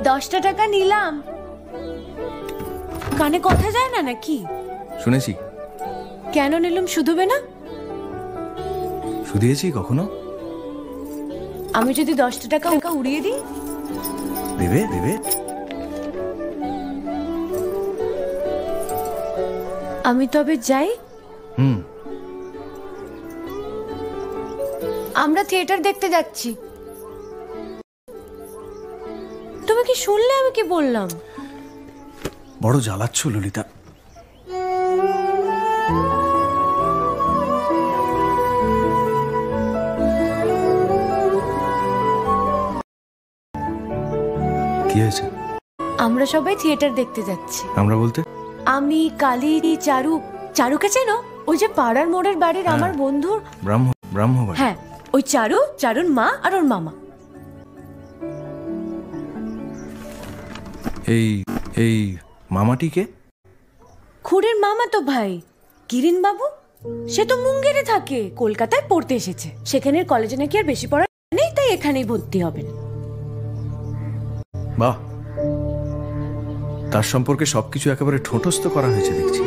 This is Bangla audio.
10টা টাকা নিলাম। কানে কথা যায় না নাকি? শুনেছি। কেন নিলাম? শুধুবে না? শুধিয়েছি কখনো? আমি যদি 10টা টাকা উড়িয়ে দিই? দেবে দেবে। আমি তবে যাই। আমরা থিয়েটার দেখতে যাচ্ছি। তুমি কি শুনলে আমি কি বললাম? বড় জ্বালাচ্ছ ললিতা। কি হয়েছে? আমরা সবাই থিয়েটার দেখতে যাচ্ছি। আমরা বলতে? আমি, কালী, চারু। চারুকে চেনো? ওই যে পাড়ার মোড়ের বাড়ির আমার বন্ধুর ব্রাহ্ম বাড়ি। হ্যাঁ, ওই চারুর মা আর ওর মামা। এই মামাটিকে? খুড়ের মামা তো ভাই, কিরিন বাবু। সে তো মুঙ্গেরে থাকে, কলকাতায় পড়তে এসেছে। সেখানের কলেজে নাকি আর বেশি পড়া নেই, তাই এখানেই ভর্তি হবেন। বাহ, তার সম্পর্কে সবকিছু একেবারে ঠোঁটস্থ করা হয়েছে দেখছি।